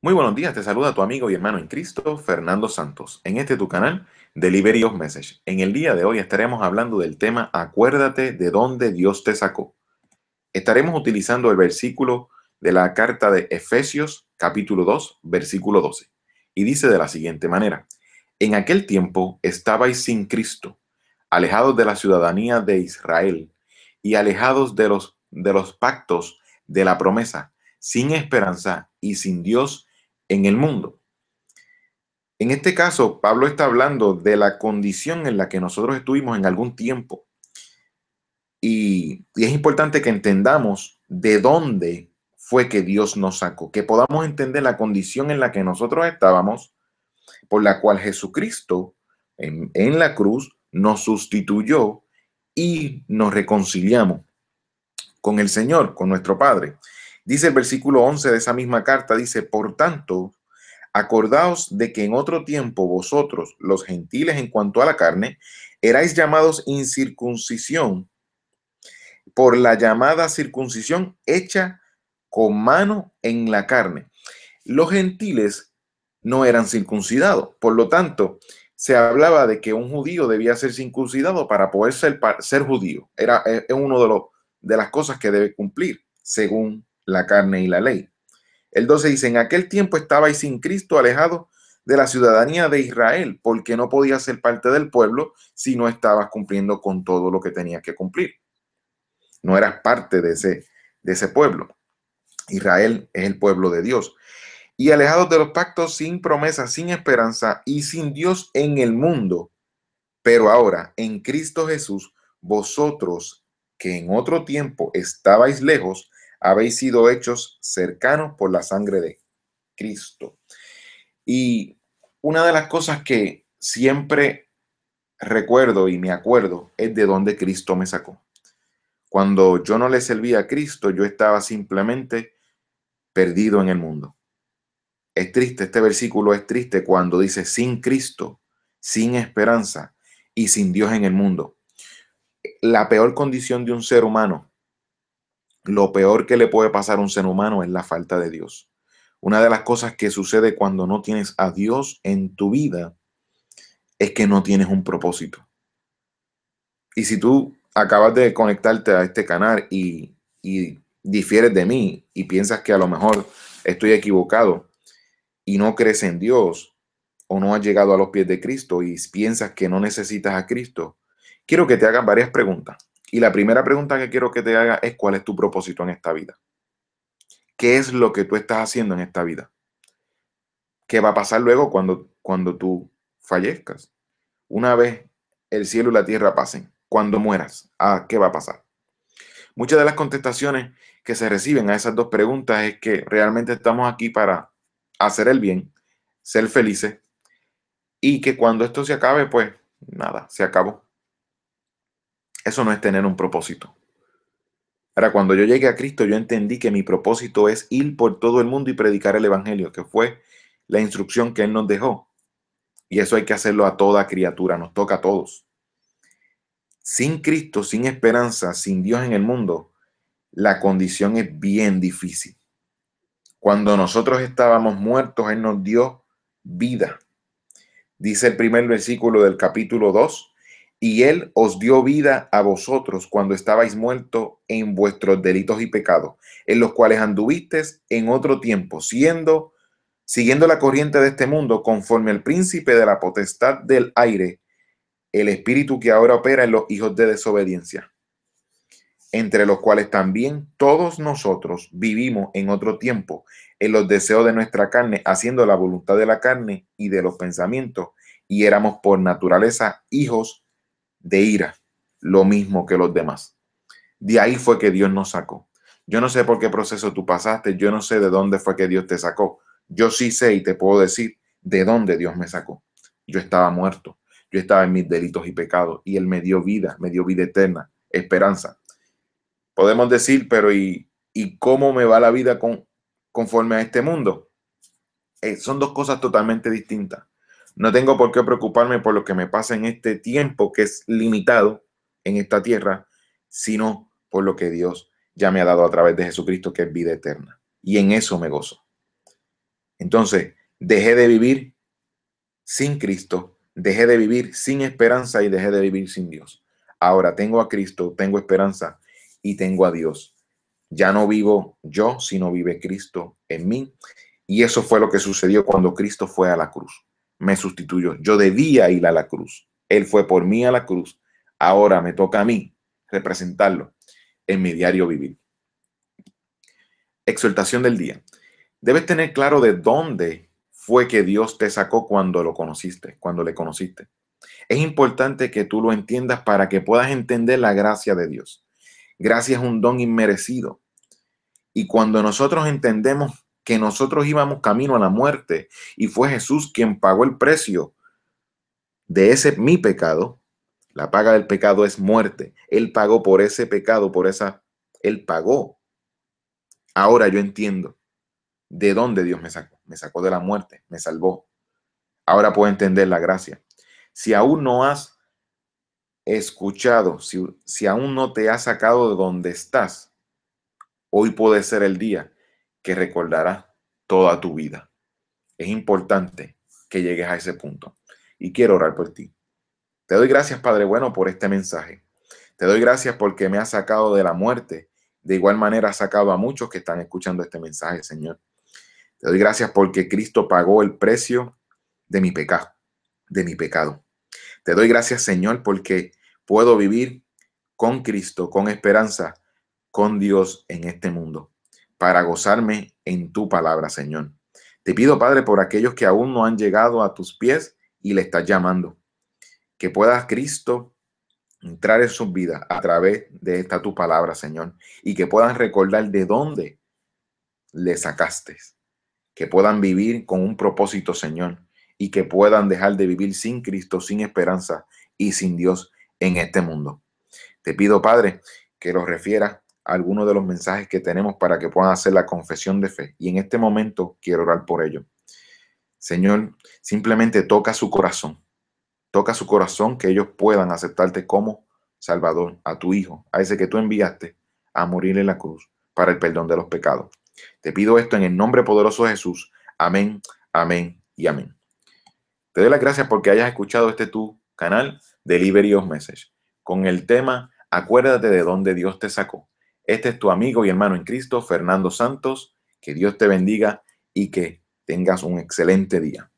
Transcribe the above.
Muy buenos días, te saluda tu amigo y hermano en Cristo, Fernando Santos, en este tu canal, Delivery of Message. En el día de hoy estaremos hablando del tema Acuérdate de dónde Dios te sacó. Estaremos utilizando el versículo de la carta de Efesios, capítulo 2, versículo 12. Y dice de la siguiente manera: En aquel tiempo estabais sin Cristo, alejados de la ciudadanía de Israel y alejados de los pactos de la promesa, sin esperanza y sin Dios en el mundo. En este caso, Pablo está hablando de la condición en la que nosotros estuvimos en algún tiempo. Y es importante que entendamos de dónde fue que Dios nos sacó, que podamos entender la condición en la que nosotros estábamos, por la cual Jesucristo en la cruz nos sustituyó y nos reconciliamos con el Señor, con nuestro Padre. Dice el versículo 11 de esa misma carta, dice: por tanto, acordaos de que en otro tiempo vosotros, los gentiles en cuanto a la carne, erais llamados incircuncisión por la llamada circuncisión hecha con mano en la carne. Los gentiles no eran circuncidados, por lo tanto, se hablaba de que un judío debía ser circuncidado para poder ser judío. Es uno de las cosas que debe cumplir según la carne y la ley. El 12 dice: en aquel tiempo estabais sin Cristo, alejados de la ciudadanía de Israel, porque no podías ser parte del pueblo si no estabas cumpliendo con todo lo que tenías que cumplir. No eras parte de ese pueblo. Israel es el pueblo de Dios. Y alejados de los pactos, sin promesa, sin esperanza y sin Dios en el mundo. Pero ahora, en Cristo Jesús, vosotros que en otro tiempo estabais lejos, habéis sido hechos cercanos por la sangre de Cristo. Y una de las cosas que siempre recuerdo y me acuerdo es de dónde Cristo me sacó. Cuando yo no le servía a Cristo, yo estaba simplemente perdido en el mundo. Es triste, este versículo es triste cuando dice sin Cristo, sin esperanza y sin Dios en el mundo. La peor condición de un ser humano, lo peor que le puede pasar a un ser humano es la falta de Dios. Una de las cosas que sucede cuando no tienes a Dios en tu vida es que no tienes un propósito. Y si tú acabas de conectarte a este canal y difieres de mí y piensas que a lo mejor estoy equivocado y no crees en Dios o no has llegado a los pies de Cristo y piensas que no necesitas a Cristo, quiero que te hagas varias preguntas. Y la primera pregunta que quiero que te hagas es: ¿cuál es tu propósito en esta vida? ¿Qué es lo que tú estás haciendo en esta vida? ¿Qué va a pasar luego cuando tú fallezcas? Una vez el cielo y la tierra pasen, cuando mueras, ¿qué va a pasar? Muchas de las contestaciones que se reciben a esas dos preguntas es que realmente estamos aquí para hacer el bien, ser felices, y que cuando esto se acabe, pues nada, se acabó. Eso no es tener un propósito. Ahora, cuando yo llegué a Cristo, yo entendí que mi propósito es ir por todo el mundo y predicar el evangelio, que fue la instrucción que Él nos dejó. Y eso hay que hacerlo a toda criatura, nos toca a todos. Sin Cristo, sin esperanza, sin Dios en el mundo, la condición es bien difícil. Cuando nosotros estábamos muertos, Él nos dio vida. Dice el primer versículo del capítulo 2: y Él os dio vida a vosotros cuando estabais muertos en vuestros delitos y pecados, en los cuales anduvisteis en otro tiempo, siguiendo la corriente de este mundo, conforme al príncipe de la potestad del aire, el espíritu que ahora opera en los hijos de desobediencia, entre los cuales también todos nosotros vivimos en otro tiempo, en los deseos de nuestra carne, haciendo la voluntad de la carne y de los pensamientos, y éramos por naturaleza hijos de ira, lo mismo que los demás. De ahí fue que Dios nos sacó. Yo no sé por qué proceso tú pasaste, yo no sé de dónde fue que Dios te sacó. Yo sí sé y te puedo decir de dónde Dios me sacó. Yo estaba muerto, yo estaba en mis delitos y pecados, y Él me dio vida eterna, esperanza. Podemos decir, pero ¿y cómo me va la vida conforme a este mundo? Son dos cosas totalmente distintas. No tengo por qué preocuparme por lo que me pasa en este tiempo que es limitado en esta tierra, sino por lo que Dios ya me ha dado a través de Jesucristo, que es vida eterna. Y en eso me gozo. Entonces, dejé de vivir sin Cristo, dejé de vivir sin esperanza y dejé de vivir sin Dios. Ahora tengo a Cristo, tengo esperanza y tengo a Dios. Ya no vivo yo, sino vive Cristo en mí. Y eso fue lo que sucedió cuando Cristo fue a la cruz. Me sustituyó. Yo debía ir a la cruz. Él fue por mí a la cruz. Ahora me toca a mí representarlo en mi diario vivir. Exhortación del día. Debes tener claro de dónde fue que Dios te sacó cuando lo conociste, cuando le conociste. Es importante que tú lo entiendas para que puedas entender la gracia de Dios. Gracia es un don inmerecido. Y cuando nosotros entendemos que nosotros íbamos camino a la muerte y fue Jesús quien pagó el precio de ese mi pecado, la paga del pecado es muerte. Él pagó por ese pecado, Él pagó. Ahora yo entiendo de dónde Dios me sacó. Me sacó de la muerte, me salvó. Ahora puedo entender la gracia. Si aún no has escuchado, si aún no te has sacado de donde estás, hoy puede ser el día que recordarás toda tu vida. Es importante que llegues a ese punto. Y quiero orar por ti. Te doy gracias, Padre bueno, por este mensaje. Te doy gracias porque me has sacado de la muerte. De igual manera has sacado a muchos que están escuchando este mensaje, Señor. Te doy gracias porque Cristo pagó el precio de mi pecado. Te doy gracias, Señor, porque puedo vivir con Cristo, con esperanza, con Dios en este mundo, para gozarme en tu palabra, Señor. Te pido, Padre, por aquellos que aún no han llegado a tus pies y le estás llamando, que puedas, Cristo, entrar en sus vidas a través de esta tu palabra, Señor, y que puedan recordar de dónde le sacaste, que puedan vivir con un propósito, Señor, y que puedan dejar de vivir sin Cristo, sin esperanza y sin Dios en este mundo. Te pido, Padre, que los refieras a algunos de los mensajes que tenemos para que puedan hacer la confesión de fe. Y en este momento quiero orar por ellos. Señor, simplemente toca su corazón, que ellos puedan aceptarte como Salvador, a tu Hijo, a ese que tú enviaste a morir en la cruz para el perdón de los pecados. Te pido esto en el nombre poderoso de Jesús. Amén, amén y amén. Te doy las gracias porque hayas escuchado este tu canal Delivery of Message con el tema Acuérdate de dónde Dios te sacó. Este es tu amigo y hermano en Cristo, Fernando Santos. Que Dios te bendiga y que tengas un excelente día.